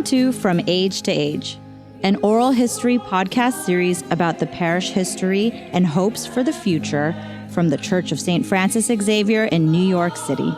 to From Age to Age, an oral history podcast series about the parish history and hopes for the future from the Church of St. Francis Xavier in New York City.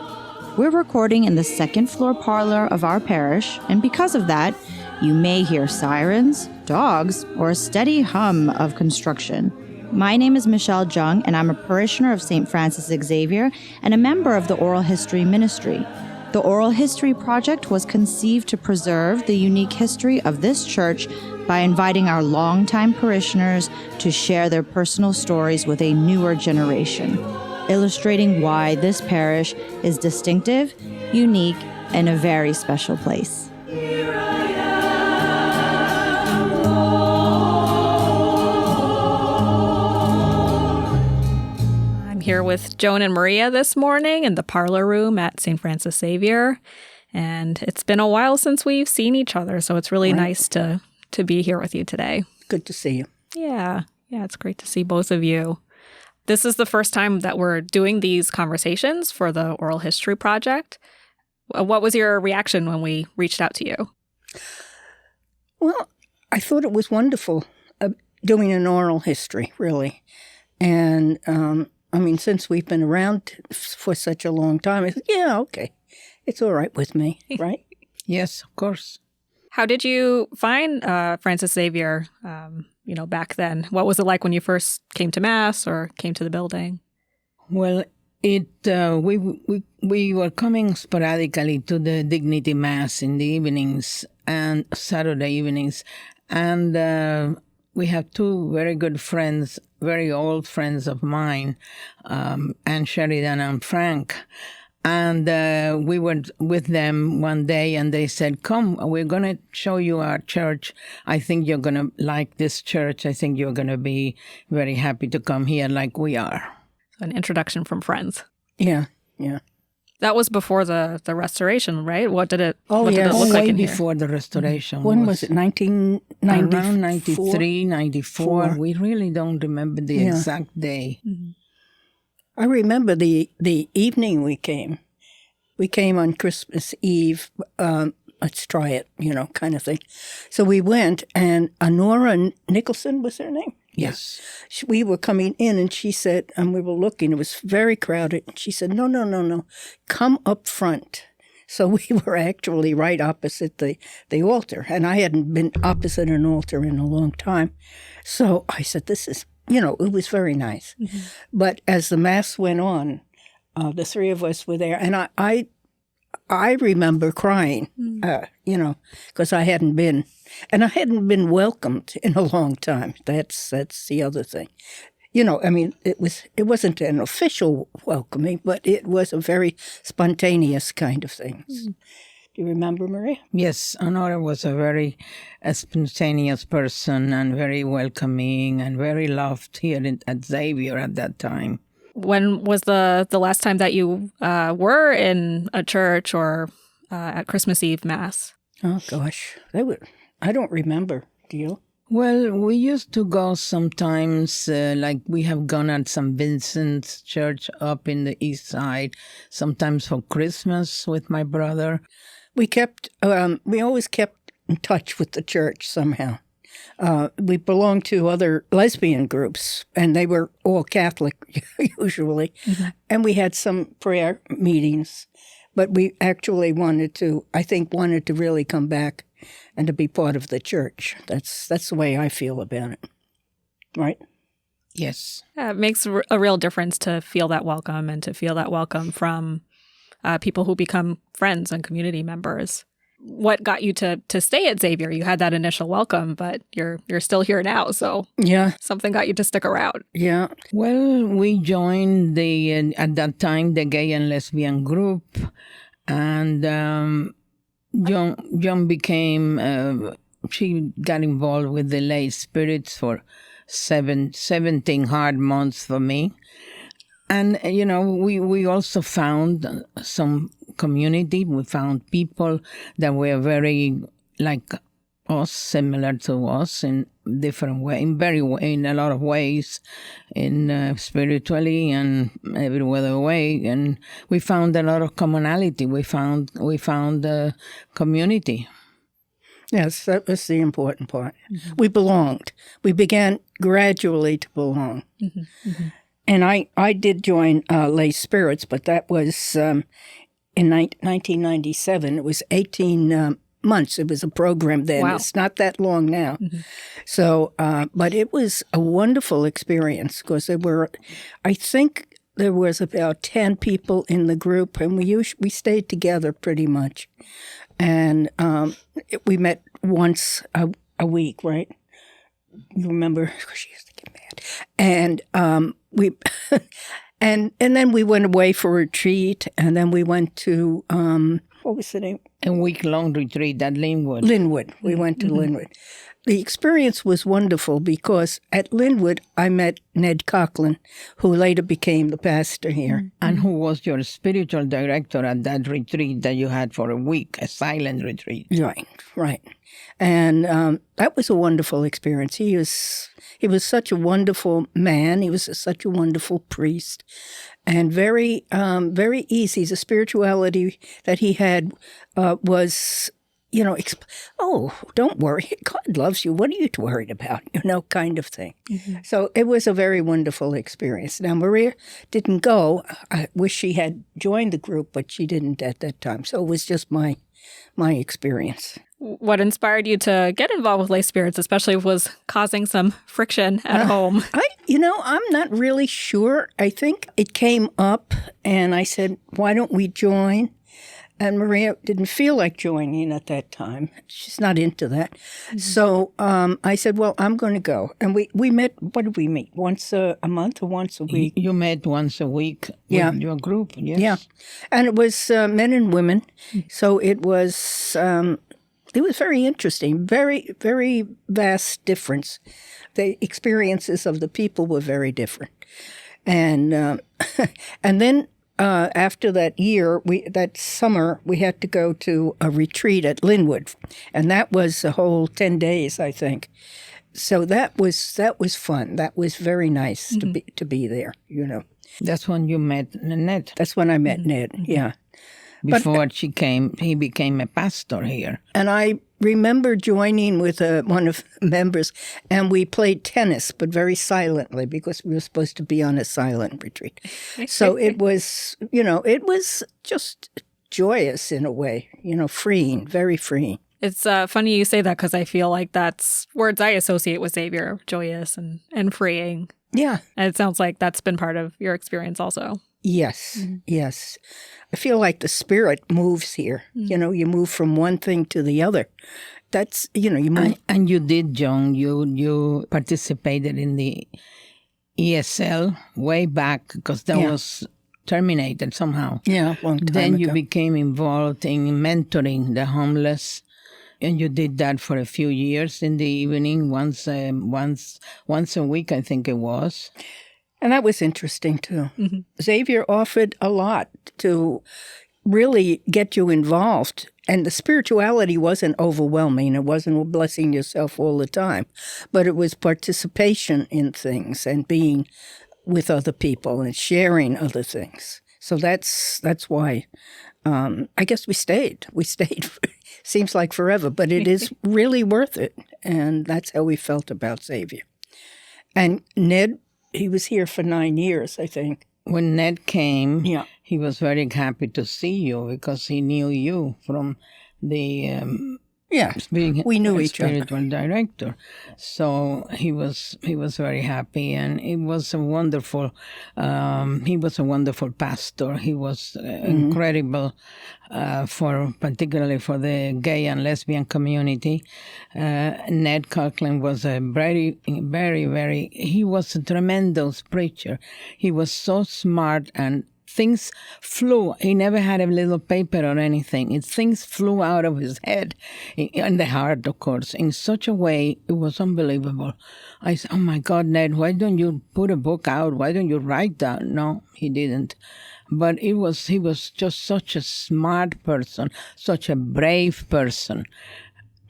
We're recording in the second floor parlor of our parish, and because of that, you may hear sirens, dogs, or a steady hum of construction. My name is Michelle Jung, and I'm a parishioner of St. Francis Xavier and a member of the Oral History Ministry. The Oral History Project was conceived to preserve the unique history of this church by inviting our longtime parishioners to share their personal stories with a newer generation, illustrating why this parish is distinctive, unique, and a very special place. I'm here with Joan and Maria this morning in the parlor room at St. Francis Xavier, and it's been a while since we've seen each other, so it's really nice to be here with you today. Good to see you. Yeah, it's great to see both of you. This is the first time that we're doing these conversations for the Oral History Project. What was your reaction when we reached out to you? Well, I thought it was wonderful doing an oral history, really. And, since we've been around for such a long time, okay, it's all right with me, right? Yes, of course. How did you find Francis Xavier, back then? What was it like when you first came to Mass or came to the building? Well, we were coming sporadically to the Dignity Mass in the evenings and Saturday evenings, and we have two very good friends, very old friends of mine, Anne Sheridan and Frank. And we were with them one day, and they said, come, we're going to show you our church. I think you're going to like this church. I think you're going to be very happy to come here like we are. An introduction from friends. Yeah. That was before the restoration, right? What did it look like in here? Before the restoration. When was it? 1994? Around 93, 94. We really don't remember the exact day. Mm-hmm. I remember the evening we came. We came on Christmas Eve. Let's try it, kind of thing. So we went, and Honora Nicholson was her name? Yes. We were coming in, and she said, and we were looking, it was very crowded. And she said, no, come up front. So we were actually right opposite the altar, and I hadn't been opposite an altar in a long time. So I said, this is, it was very nice. Mm-hmm. But as the Mass went on, the three of us were there, and I remember crying, because I hadn't been welcomed in a long time. That's the other thing. It wasn't an official welcoming, but it was a very spontaneous kind of thing. Mm. Do you remember, Maria? Yes, Honora was a very spontaneous person and very welcoming and very loved here at Xavier at that time. When was the last time that you were in a church or at Christmas Eve Mass? Oh, gosh. I don't remember. Do you? Well, we used to go sometimes, like we have gone at St. Vincent's Church up in the east side, sometimes for Christmas with my brother. We always kept in touch with the church somehow. We belonged to other lesbian groups, and they were all Catholic usually. Mm-hmm. And we had some prayer meetings, but we actually wanted to really come back and to be part of the church. That's the way I feel about it. Right? Yes. Yeah, it makes a real difference to feel that welcome and to feel that welcome from people who become friends and community members. What got you to stay at Xavier? You had that initial welcome, but you're still here now, so something got you to stick around. Yeah. Well, we joined at that time the gay and lesbian group, and Joan became. She got involved with the lay spirits for 17 hard months for me. And, we also found some community. We found people that were very like us, similar to us in different way, in a lot of ways, in spiritually and every other way. And we found a lot of commonality. We found community. Yes, that was the important part. Mm-hmm. We belonged. We began gradually to belong. Mm-hmm. Mm-hmm. And I did join Lay Spirits, but that was in 1997. It was 18 months. It was a program then. Wow. It's not that long now. Mm-hmm. So, but it was a wonderful experience because I think there was about 10 people in the group, and we stayed together pretty much. And we met once a week, right? You remember? She used to get mad. And we, and then we went away for a retreat, and then we went to what was the name? A week-long retreat at Linwood. Linwood. We went to Linwood. The experience was wonderful because at Linwood, I met Ned Coughlin, who later became the pastor here. And who was your spiritual director at that retreat that you had for a week, a silent retreat. Right. And that was a wonderful experience. He was such a wonderful man. He was such a wonderful priest. And very, very easy. The spirituality that he had was... don't worry. God loves you. What are you worried about? Kind of thing. Mm-hmm. So it was a very wonderful experience. Now, Maria didn't go. I wish she had joined the group, but she didn't at that time. So it was just my experience. What inspired you to get involved with Lay Spirits, especially if it was causing some friction at home? I'm not really sure. I think it came up, and I said, why don't we join? And Maria didn't feel like joining at that time. She's not into that. Mm-hmm. So I said, well, I'm going to go. And we met, what did we meet? Once a month or once a week? You met once a week with your group, yes. Yeah. And it was men and women. So it was very interesting. Very, very vast difference. The experiences of the people were very different. And and then... after that year, that summer, we had to go to a retreat at Linwood, and that was a whole 10 days, I think. So that was fun. That was very nice to be there. That's when you met Ned. That's when I met Ned. Yeah. Before he became a pastor here. And I remember joining with one of the members, and we played tennis, but very silently because we were supposed to be on a silent retreat. So it was, it was just joyous in a way, freeing, very freeing. It's funny you say that because I feel like that's words I associate with Xavier, joyous and freeing. Yeah. And it sounds like that's been part of your experience also. Yes, yes. I feel like the spirit moves here. You move from one thing to the other. That's, you move. And you did, Joan. You participated in the ESL way back because that was terminated somehow. Yeah, long time Then ago. you became involved in mentoring the homeless. And you did that for a few years in the evening, once a week, I think it was. And that was interesting, too. Mm-hmm. Xavier offered a lot to really get you involved. And the spirituality wasn't overwhelming. It wasn't blessing yourself all the time. But it was participation in things and being with other people and sharing other things. So that's why I guess we stayed. We stayed. Seems like forever, but it is really worth it. And that's how we felt about Xavier. And Ned... he was here for 9 years, I think. When Ned came, he was very happy to see you because he knew you from the being we knew a each other. Spiritual director. So he was very happy, and it was a wonderful. He was a wonderful pastor. He was incredible, particularly for the gay and lesbian community. Ned Coughlin was a very, very, very. He was a tremendous preacher. He was so smart and. Things flew. He never had a little paper or anything. Things flew out of his head and the heart, of course, in such a way it was unbelievable. I said, oh my God, Ned, why don't you put a book out? Why don't you write that? No, he didn't. But he was just such a smart person, such a brave person.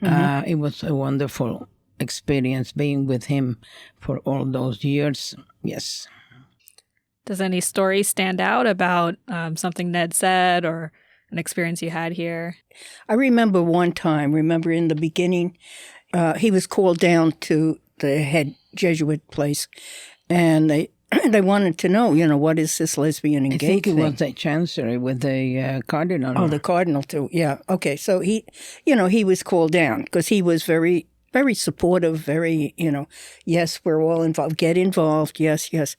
It was a wonderful experience being with him for all those years. Yes. Does any story stand out about something Ned said or an experience you had here? I remember one time, in the beginning, he was called down to the head Jesuit place, and they wanted to know, what is this lesbian and I gay think thing? it was the chancery with the cardinal. Oh, the cardinal too. Yeah. Okay. So he was called down because he was very, very supportive. Very, yes, we're all involved. Get involved. Yes, yes.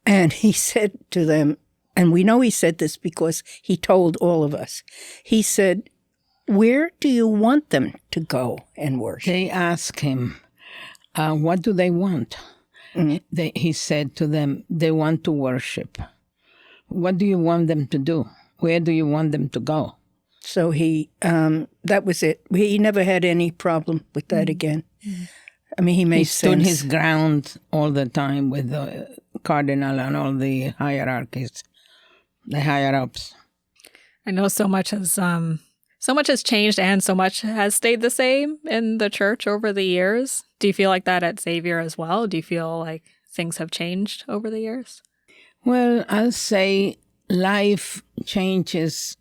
And he said to them, and we know he said this because he told all of us. He said, "Where do you want them to go and worship?" They asked him, what do they want? Mm-hmm. He said to them, they want to worship. What do you want them to do? Where do you want them to go? So that was it. He never had any problem with that again. Mm-hmm. I mean, he made sense. He stood his ground all the time with the cardinal and all the hierarchies, the higher-ups. I know so much has changed and so much has stayed the same in the church over the years. Do you feel like that at Xavier as well? Do you feel like things have changed over the years? Well, I'll say life changes,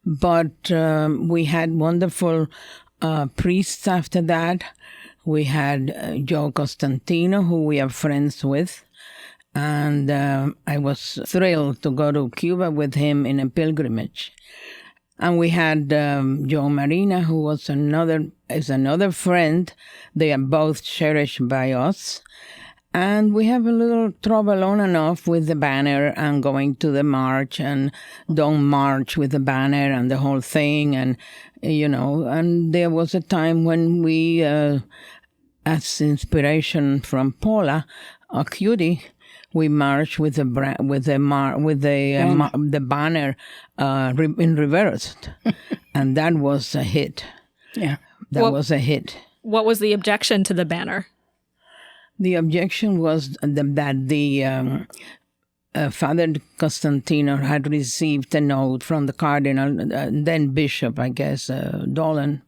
but we had wonderful priests after that. We had Joe Constantino, who we are friends with, and I was thrilled to go to Cuba with him in a pilgrimage. And we had Joan and Maria, who was another friend. They are both cherished by us. And we have a little trouble on and off with the banner and going to the march and don't march with the banner and the whole thing. And, and there was a time when we, as inspiration from Paula, a cutie, we marched with the banner in reverse, and that was a hit. Yeah, that was a hit. What was the objection to the banner? The objection was that the Father Constantino had received a note from the cardinal, then bishop, I guess, Dolan,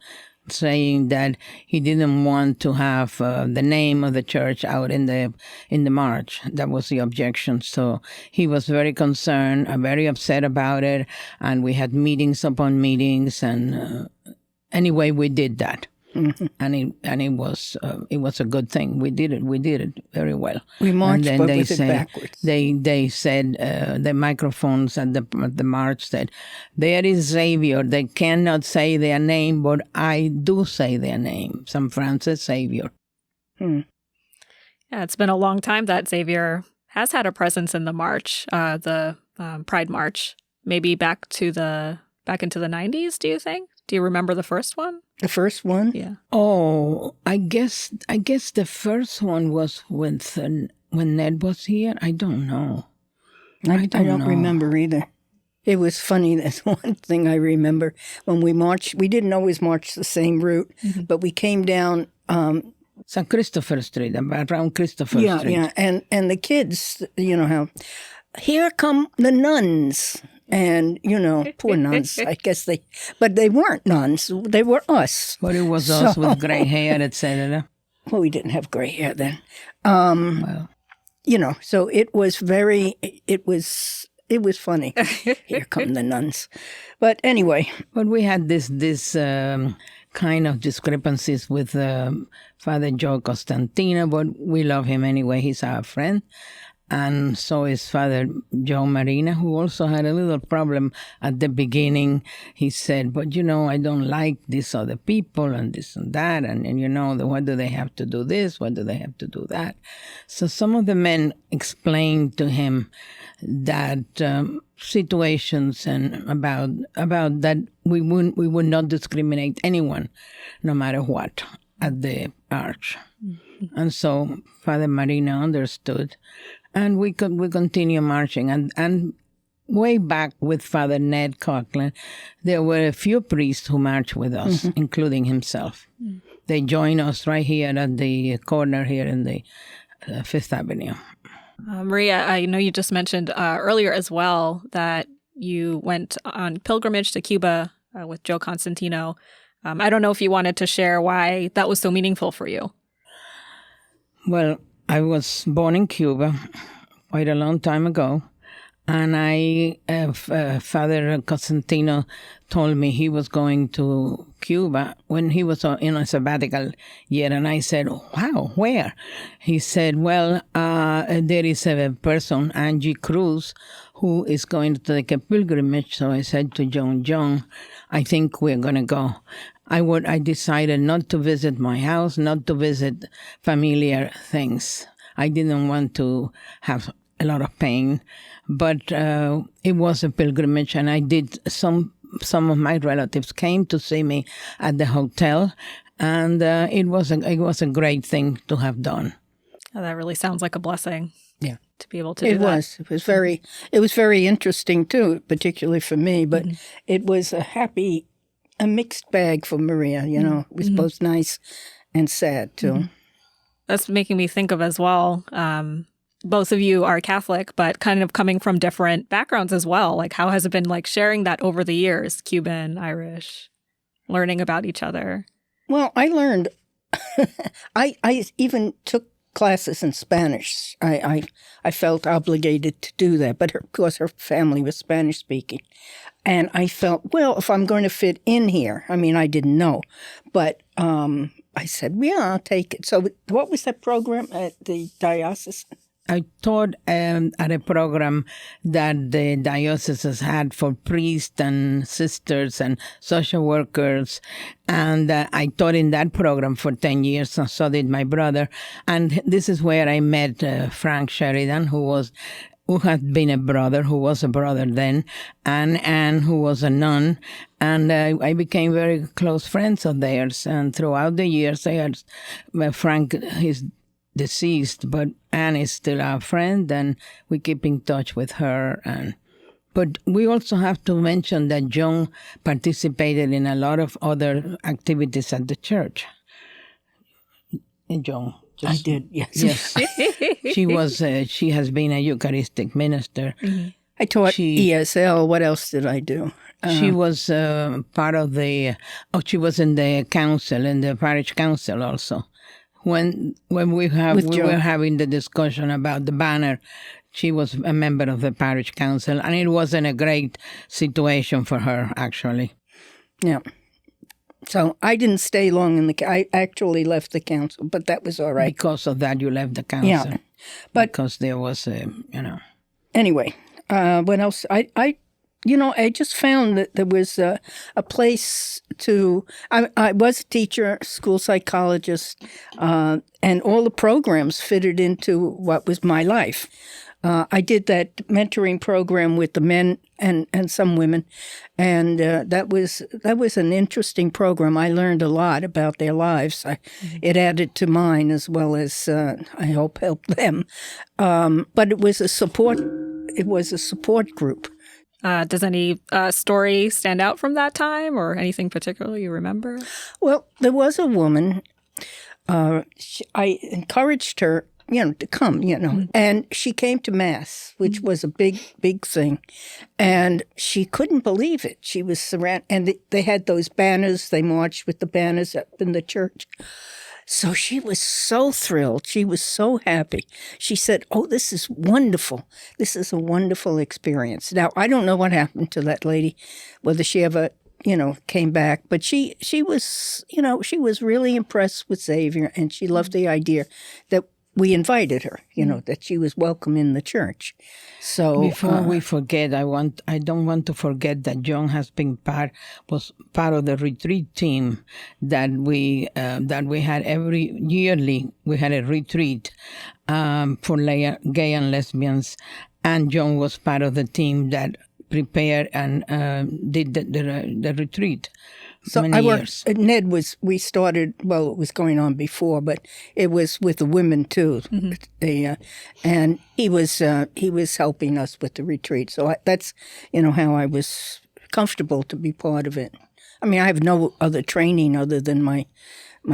saying that he didn't want to have the name of the church out in the march. That was the objection. So he was very concerned, very upset about it, and we had meetings upon meetings. And anyway, we did that. Mm-hmm. And it was a good thing. We did it very well. We marched, but with it backwards. They said the microphones at the march said, "There is Xavier. They cannot say their name, but I do say their name. St. Francis Xavier." Yeah, it's been a long time that Xavier has had a presence in the march, the Pride March. Maybe back into the 90s. Do you think? Do you remember the first one? The first one? Yeah. Oh, I guess the first one was when Ned was here. I don't know. I don't remember either. It was funny. That's one thing I remember. When we marched, we didn't always march the same route, but we came down St. Christopher Street, around Christopher Street. Yeah, and the kids, how, "Here come the nuns." And, poor nuns, I guess but they weren't nuns. They were us. But it was us with gray hair, etc. Well, we didn't have gray hair then. So it was it was funny. Here come the nuns. But anyway. But we had this kind of discrepancies with Father Joe Constantino, but we love him anyway. He's our friend. And so is Father Joe Marina, who also had a little problem at the beginning. He said, "But I don't like these other people and this and that. And what do they have to do this? What do they have to do that?" So some of the men explained to him that situations and about that we would not discriminate anyone, no matter what, at the arch. Mm-hmm. And so Father Marina understood. And we continue marching. And way back with Father Ned Coughlin, there were a few priests who marched with us, including himself. Mm. They joined us right here at the corner here in the Fifth Avenue. Maria, I know you just mentioned earlier as well that you went on pilgrimage to Cuba with Joe Constantino. I don't know if you wanted to share why that was so meaningful for you. Well, I was born in Cuba quite a long time ago, And Father Constantino told me he was going to Cuba when he was in a sabbatical year. And I said, wow, where? He said, well, there is a person, Angie Cruz, who is going to take a pilgrimage. So I said to Joan, I think we're going to go. I decided not to visit my house, not to visit familiar things. I didn't want to have a lot of pain, but it was a pilgrimage, and I did. Some of my relatives came to see me at the hotel, and it was a great thing to have done. Oh, that really sounds like a blessing. Yeah, to be able to do that. It was very interesting too, particularly for me. But it was a mixed bag for Maria. You know, it was both nice and sad too. That's making me think of as well. Both of you are Catholic, but kind of coming from different backgrounds as well. Like, how has it been like sharing that over the years, Cuban, Irish, learning about each other? Well, I learned, I even took classes in Spanish. I felt obligated to do that, but of course her family was Spanish speaking. And I felt, well, if I'm going to fit in here, I mean, I didn't know, but I said, yeah, I'll take it. So what was that program at the diocese? I taught at a program that the dioceses had for priests and sisters and social workers. And I taught in that program for 10 years, and so did my brother. And this is where I met Frank Sheridan, who had been a brother, who was a brother then, and who was a nun. And I became very close friends of theirs. And throughout the years, Frank is deceased, but Anne is still our friend, and we keep in touch with her. But we also have to mention that Joan participated in a lot of other activities at the church. Joan. I did, yes. Yes. She has been a Eucharistic minister. I taught ESL. What else did I do? She was part of she was in the council, in the parish council also. When we were having the discussion about the banner, she was a member of the parish council, and it wasn't a great situation for her, actually. Yeah. So I didn't stay long I actually left the council, but that was all right. Because of that, you left the council. Yeah. But because there was Anyway, what else? I just found that there was a place to. I was a teacher, school psychologist, and all the programs fitted into what was my life. I did that mentoring program with the men and some women, and that was an interesting program. I learned a lot about their lives. It added to mine as well as I hope helped them. But it was a support. It was a support group. Does any story stand out from that time, or anything particular you remember? Well, there was a woman. I encouraged her, to come, and she came to Mass, which was a big, big thing. And she couldn't believe it. She was surrounded, and they had those banners. They marched with the banners up in the church. So she was so thrilled. She was so happy. She said, "Oh, this is wonderful. This is a wonderful experience." Now, I don't know what happened to that lady, whether she ever, came back. But she was, she was really impressed with Xavier, and she loved the idea that we invited her, that she was welcome in the church. So before we forget, I don't want to forget that Joan has been was part of the retreat team that we had yearly. We had a retreat for gay and lesbians, and Joan was part of the team that prepared and did the retreat. So I worked. Ned we started. Well, it was going on before, but it was with the women too. And he was helping us with the retreat. So that's how I was comfortable to be part of it. I mean, I have no other training other than my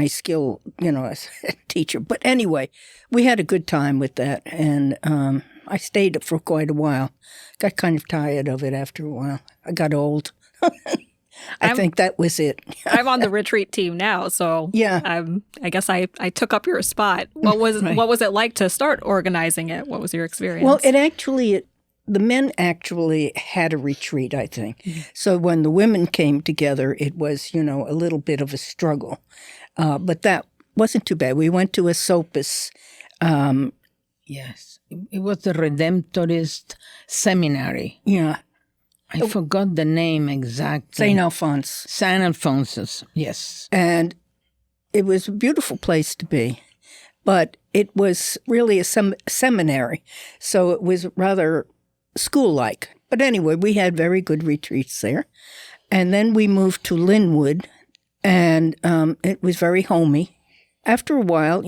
skill, as a teacher. But anyway, we had a good time with that, and I stayed for quite a while. Got kind of tired of it after a while. I got old. I think that was it. I'm on the retreat team now, so yeah. I guess I took up your spot. What was it like to start organizing it? What was your experience? Well, the men actually had a retreat, I think. So when the women came together, it was, a little bit of a struggle. But that wasn't too bad. We went to a Sopus. Yes. It was the Redemptorist Seminary. Yeah. I forgot the name exactly. St. Alphonse. St. Alphonsus, yes. And it was a beautiful place to be. But it was really a seminary. So it was rather school-like. But anyway, we had very good retreats there. And then we moved to Linwood, and it was very homey. After a while,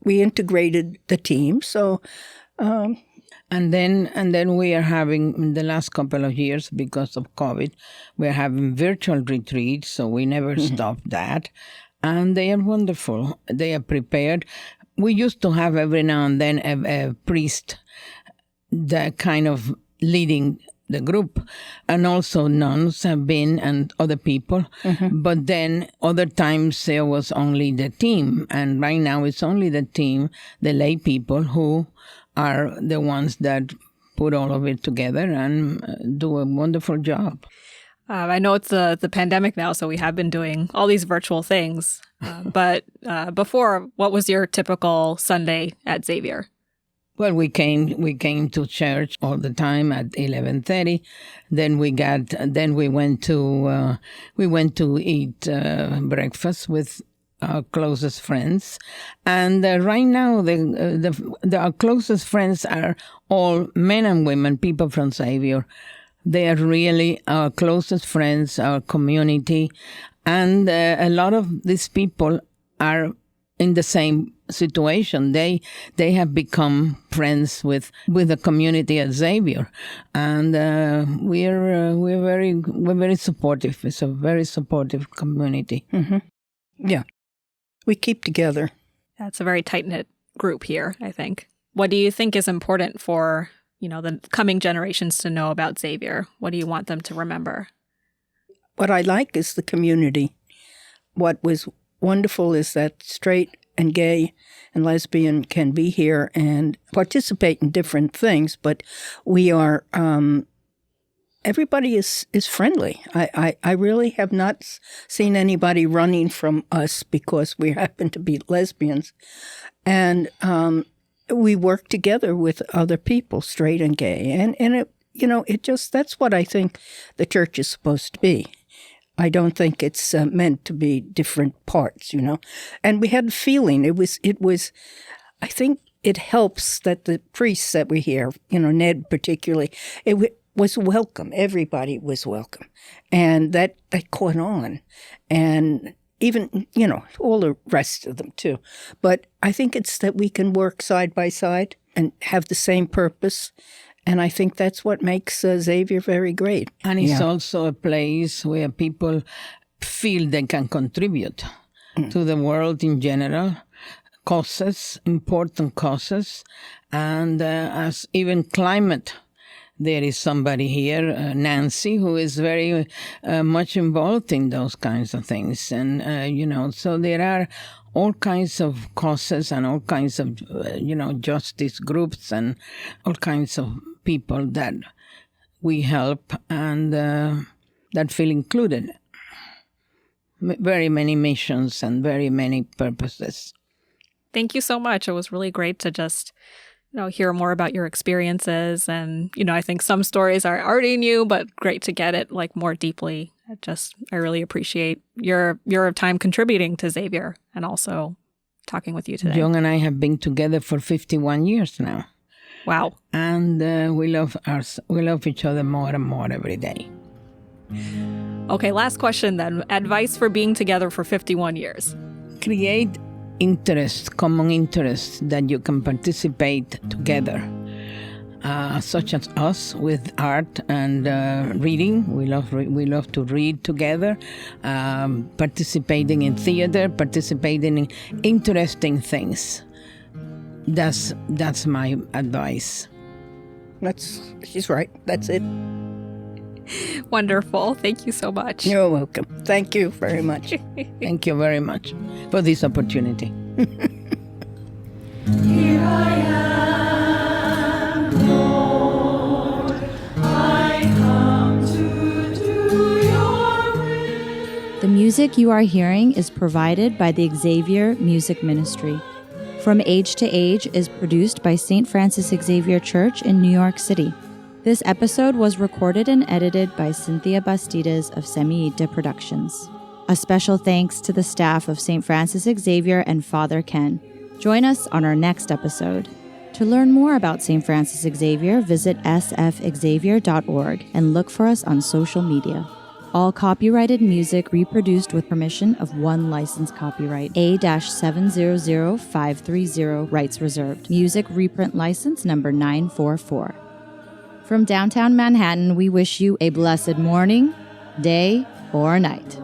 we integrated the team. So... And then we are having, in the last couple of years, because of COVID, we're having virtual retreats, so we never stopped that. And they are wonderful. They are prepared. We used to have every now and then a priest that kind of leading the group, and also nuns have been and other people. But then other times there was only the team, and right now it's only the team, the lay people who are the ones that put all of it together and do a wonderful job. I know it's the pandemic now, so we have been doing all these virtual things. But before, what was your typical Sunday at Xavier? Well, we came to church all the time at 11:30. Then we went to eat breakfast with our closest friends, and right now our closest friends are all men and women, people from Xavier. They are really our closest friends, our community, and a lot of these people are in the same situation. They have become friends with the community at Xavier, and we're very supportive. It's a very supportive community. Yeah. We keep together. That's a very tight-knit group here, I think. What do you think is important for, the coming generations to know about Xavier? What do you want them to remember? What I like is the community. What was wonderful is that straight and gay and lesbian can be here and participate in different things, but we are... everybody is friendly. I really have not seen anybody running from us because we happen to be lesbians. And we work together with other people, straight and gay. And that's what I think the church is supposed to be. I don't think it's meant to be different parts, And we had a feeling. It was, I think it helps that the priests that were here, Ned particularly, was welcome. Everybody was welcome. And that caught on. And even, all the rest of them too. But I think it's that we can work side by side and have the same purpose. And I think that's what makes Xavier very great. And it's also a place where people feel they can contribute to the world in general, causes, important causes, and as even climate. There is somebody here, Nancy, who is very much involved in those kinds of things. And, so there are all kinds of causes and all kinds of, justice groups and all kinds of people that we help and that feel included. Very many missions and very many purposes. Thank you so much. It was really great to just... hear more about your experiences. And, I think some stories I already knew, but great to get it more deeply. I really appreciate your time contributing to Xavier and also talking with you today. Joan and I have been together for 51 years now. Wow. And we love each other more and more every day. Okay, last question then. Advice for being together for 51 years. Create common interests that you can participate together, such as us with art and reading. We love to read together, participating in theater, participating in interesting things. That's my advice. She's right. That's it. Wonderful. Thank you so much. You're welcome. Thank you very much. Thank you very much for this opportunity. Here I am, Lord. music you are hearing is provided by the Xavier Music Ministry. From Age to Age is produced by St. Francis Xavier Church in New York City. This episode was recorded and edited by Cynthia Bastidas of Semiite Productions. A special thanks to the staff of St. Francis Xavier and Father Ken. Join us on our next episode. To learn more about St. Francis Xavier, visit sfxavier.org and look for us on social media. All copyrighted music reproduced with permission of one licensed copyright, A-700530, rights reserved. Music reprint license number 944. From downtown Manhattan, we wish you a blessed morning, day, or night.